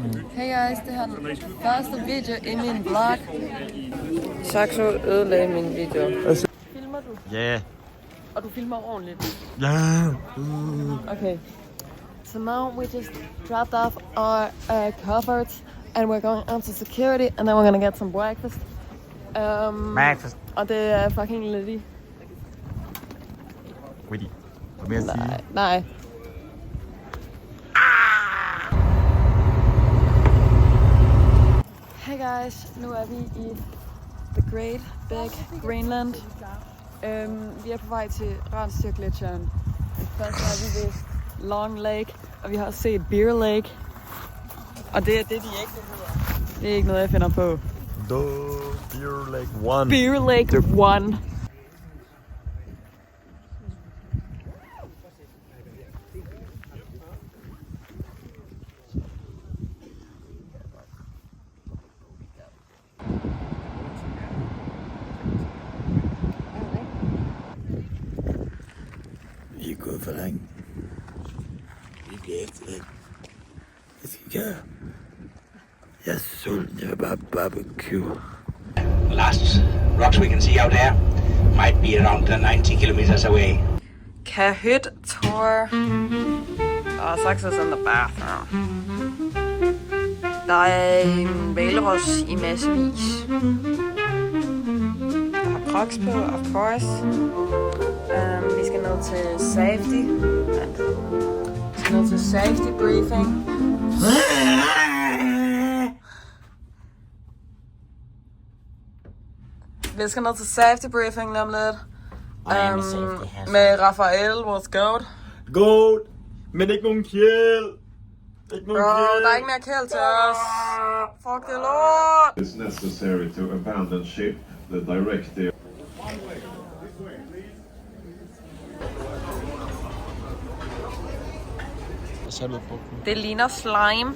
Hey guys, det her er den første video i min vlog. Saxo ødelagde min video. Filmer du? Ja. Yeah. Og du filmer ordentligt? Ja. Yeah. Okay. So now we just dropped off our cupboards and we're going up to security and then we're gonna get some breakfast. Breakfast. Og det er fucking Liddy. Witty. Hvad vil jeg sige? Nej. Hey guys, nu er vi i The Great Big Greenland. Vi er på vej til Randsjø-gletsjeren. Først er vi ved Long Lake, og vi har også set Bear Lake. Og det er det, de ægte hedder. Det er ikke noget, jeg finder på. Bear Lake 1. Bear Lake 1. Vi er gået for længe. Vi bliver ikke til. Jeg skal gøre. Jeg er sulten. Jeg vil bare barbecue. The last rocks we can see out there might be around 90 kilometers away. Kahyt tour. Saxo's in the bathroom. Der er en hvalros i massevis. Der har Crocs på, of course. Vi skal ned til safety. Vi skal ned til safety briefing. Vi skal ned til safety briefing lige om lidt. Med Rafael, vores goat. Goat, men ikke nogen kjæl. Ikke nogen kjæl. Der er ikke mere kæld til os. Fuck det lort. It's necessary to abandon ship. The directive. Det ligner slime.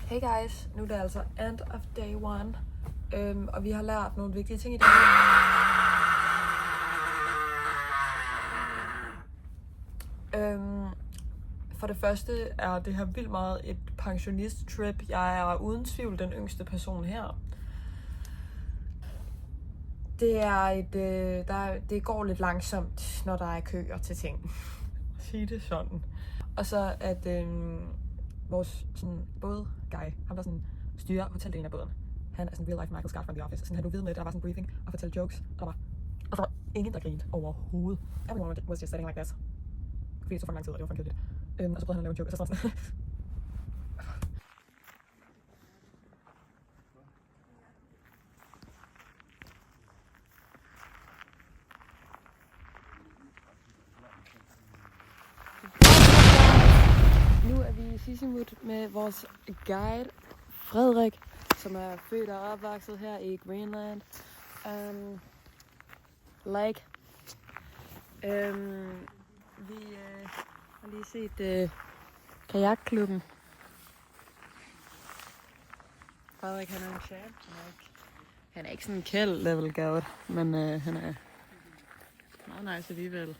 Hey guys, nu er det altså end of day one, og vi har lært nogle vigtige ting i dag. For det første er det her vildt meget et pensionist-trip. Jeg er uden tvivl den yngste person her. Det er det går lidt langsomt, når der er køer til ting. Sige det sådan. Og så at vores sådan, bådguy, ham der sådan styrer hoteldelen af båden, han er sådan real life Michael Scott fra The Office. Sådan, han du ved med, der var sådan en briefing og fortælle jokes, og så var ingen, der grinte overhovedet. Everyone was just sitting like this. Fordi det tog for lang tid, og det var for kedeligt. Og så prøvede han at lave en joke, og så sådan. Nu er vi i Sissimut med vores guide, Frederik, som er født og opvokset her i Greenland. Vi har lige set kajakklubben. Frederik, han er en champ. Han er ikke sådan en kæld level goat, men han er meget nice alligevel.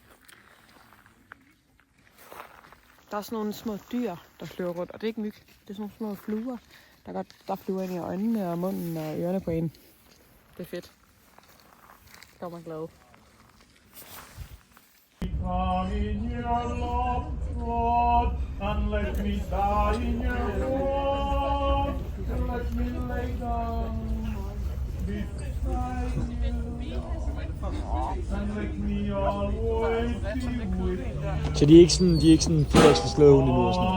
Der er sådan nogle små dyr, der flyver rundt, og det er ikke myg. Det er sådan nogle små fluer, der flyver ind i øjnene og munden og ørerne på en. Det er fedt. Det gør mig glad. Så de er ikke sådan fuldstændig slået under nu og sådan.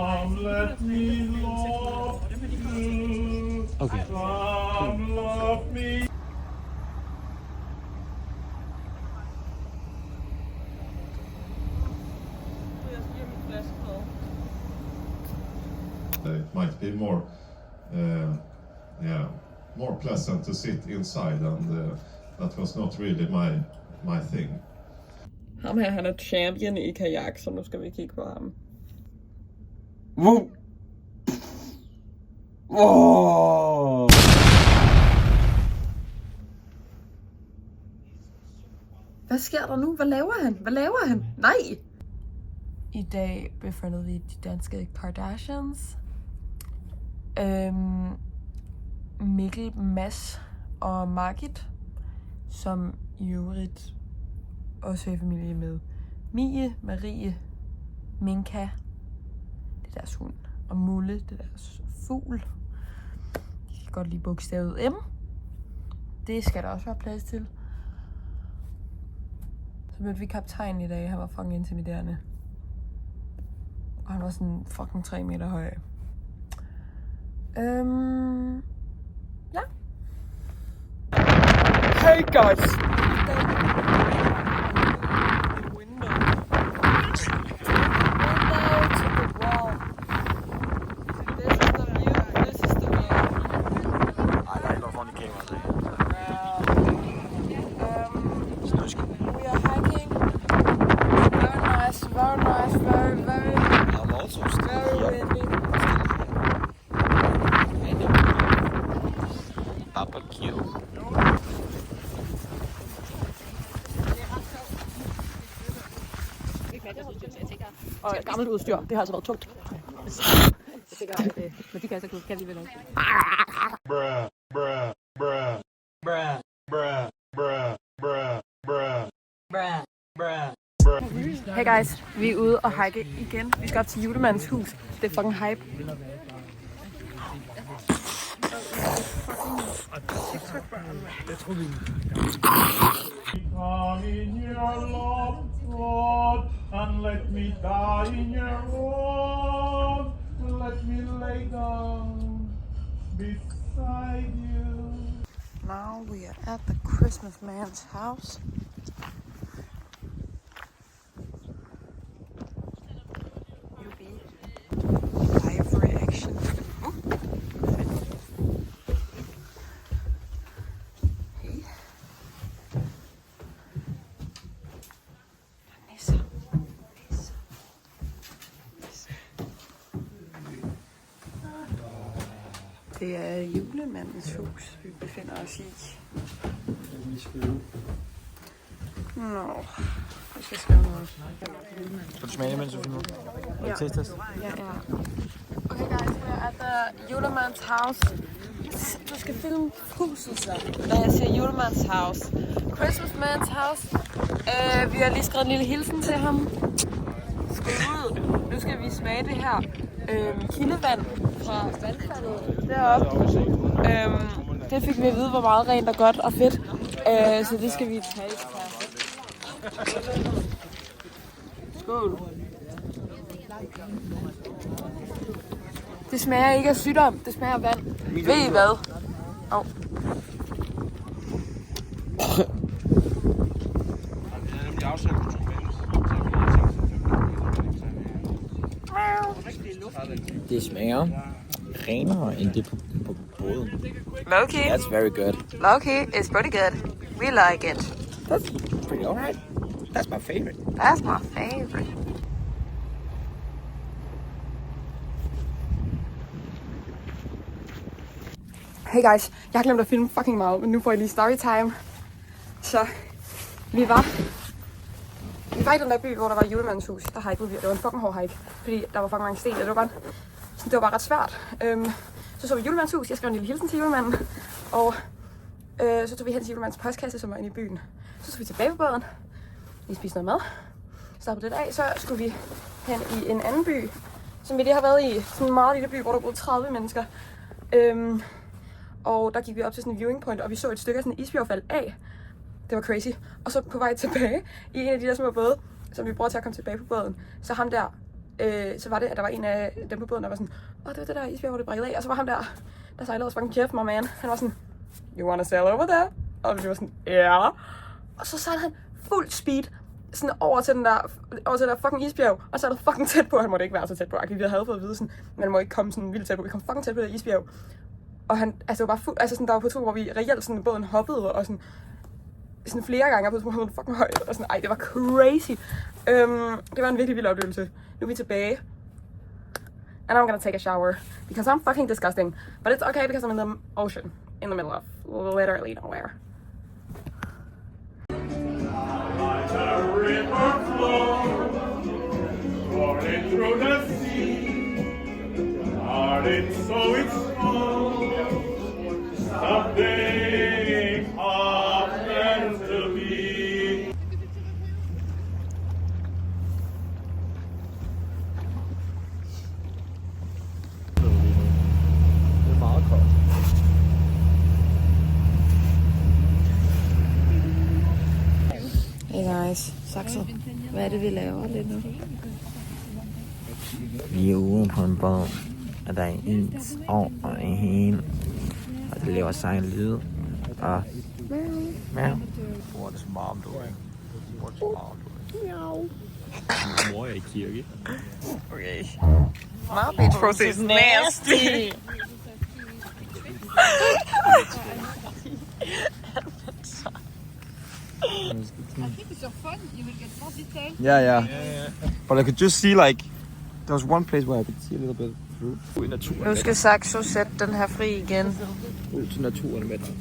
Okay. It might be more, more pleasant to sit inside, and that was not really my thing. Ham her, han er champion i kajak, så nu skal vi kigge på ham. Hvad sker der nu? Hvad laver han? Nej! I dag befriendede vi de danske Kardashians. Mikkel, Mads og Margit, som i øvrigt også er i familie med Mie, Marie, Minka, det er deres hund, og Mulle, det er deres fugl. De kan godt lide bogstavet M. Det skal der også være plads til. Så mødte vi kaptajnen i dag. Han var fucking intimiderende. Og han var sådan fucking 3 meter høj. Ja. Hey guys! Og gammelt udstyr, det har altså været tungt. Jeg tænker, at med de kasser kan vi vel også. Hey guys, vi er ude og hike igen. Vi skal op til Julemandens hus. Det er fucking hype. Come in your love, God, and let me die in your arms. Let me lay down beside you. Now we are at the Christmas man's house. Live reaction. Hey. Nisser. Det er julemandens hus, vi befinder os i. Nå, jeg skal skrive noget. Skal du smage, mens du filmer? Ja. Taste-test? Ja. Okay guys, we are at the julemand's house. Du skal filme huset så, når jeg siger julemand's house. Christmas man's house. Vi har lige skrevet en lille hilsen til ham. Skud ud. Nu skal vi smage det her kildevand fra vandfaldet deroppe. Det fik vi at vide, hvor meget rent og godt og fedt. Så det skal vi tage. Skål. Det smager ikke af sygdom, det smager af vand. Ved I hvad? Oh. Det smager renere end det på båden. Low-key. That's very good. Low-key is pretty good. We like it. That's pretty alright. That's my favorite. That's my favorite. Hey guys, jeg har glemt at filme fucking meget, men nu får I lige storytime. Så vi var i den der by, hvor der var julemandens hus. Der hikede vi, det var en fucking hård hike, fordi der var fucking mange sten, og det var bare ret svært. Så vi julemandens hus, jeg skrev en lille hilsen til julemanden, og så tog vi hen til julemandens postkasse, som var inde i byen. Så tog vi tilbage på båden, vi spiste noget mad, stoppede lidt af, så skulle vi hen i en anden by, som vi lige har været i, sådan en meget lille by, hvor der boede 30 mennesker. Og der gik vi op til sådan en viewing point, og vi så et stykke af sådan en isbjerg falde af. Det var crazy. Og så på vej tilbage i en af de der små både, som vi bruger til at komme tilbage på båden, så ham der, så var det, at der var en af dem på båden, der var sådan, det var det der isbjerg, hvor det brækkede af. Og så var ham der sejlede os fucking Jeff, my man. Han var sådan, you wanna sail over there? Og vi var sådan, ja. Yeah. Og så sejlede han fuld speed sådan over til den der fucking isbjerg, og så er der fucking tæt på. Han måtte ikke være så tæt på. Vi havde fået at vide sådan, man må ikke komme sådan vildt tæt på. Vi kom fucking tæt på det der isbjerg. Og han, altså det var bare fuld, altså sådan, der var på tur, hvor vi reelt sådan båden hoppede, og sådan flere gange, og på tur, fucking højt, og sådan, det var crazy. Det var en virkelig vild oplevelse. Nu er vi tilbage. And I'm gonna take a shower, because I'm fucking disgusting. But it's okay, because I'm in the ocean, in the middle of literally nowhere. Saxo, hvad er det, vi laver lidt nu? Vi er ude på en båd, og der er en is over en hende, og det laver sig lyd, og meow. What's mom doing? What's mom doing? Meow. Mor er i kirke. Okay. My bitch pussy is nasty. Yeah. But I could just see like, there was one place where I could see a little bit through. Ud i naturen. Nu skal Saxo sætte den her fri igen. Ud til naturen med dig.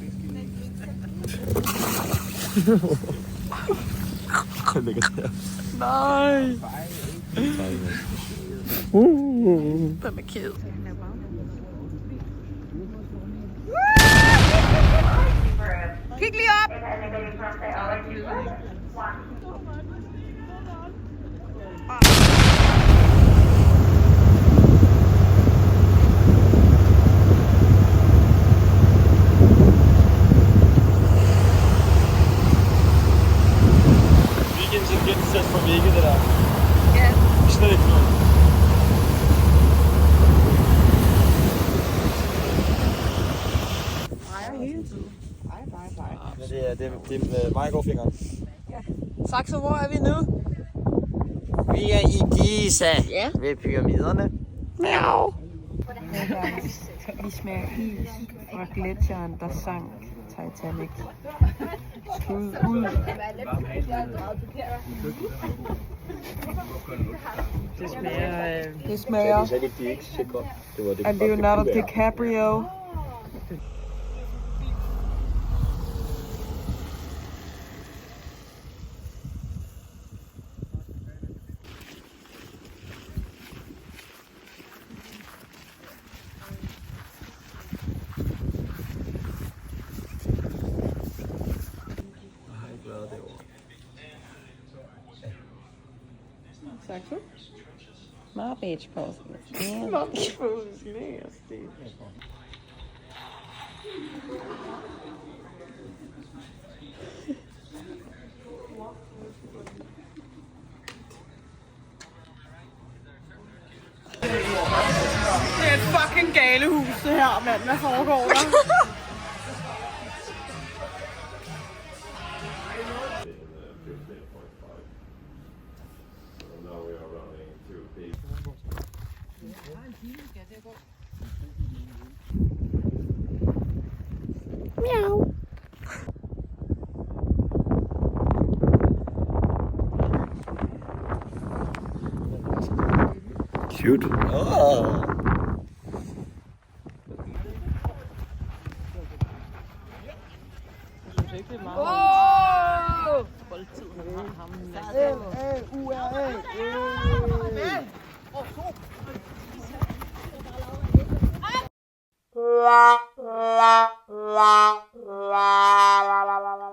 Jeg ligger der. Nej. Hvem er ked? Kig lige op! Weekends er gensæt for Vigge, det der. Ja. Slet ikke noget. Det er mig går fingeren. Saxo, hvor er vi nu? Vi er i Giza. Ja. Ved pyramiderne. Miau. Vi smager is fra gletsjeren, der sank Titanic. Skud ud. Det smager af Leonardo DiCaprio. Saxo? My bitch pussy. My bitch pussy nasty. Det er et fucking galehus, det her, mand. Hvad foregår der? Meow. Cute. Oh. La la la la la la la la.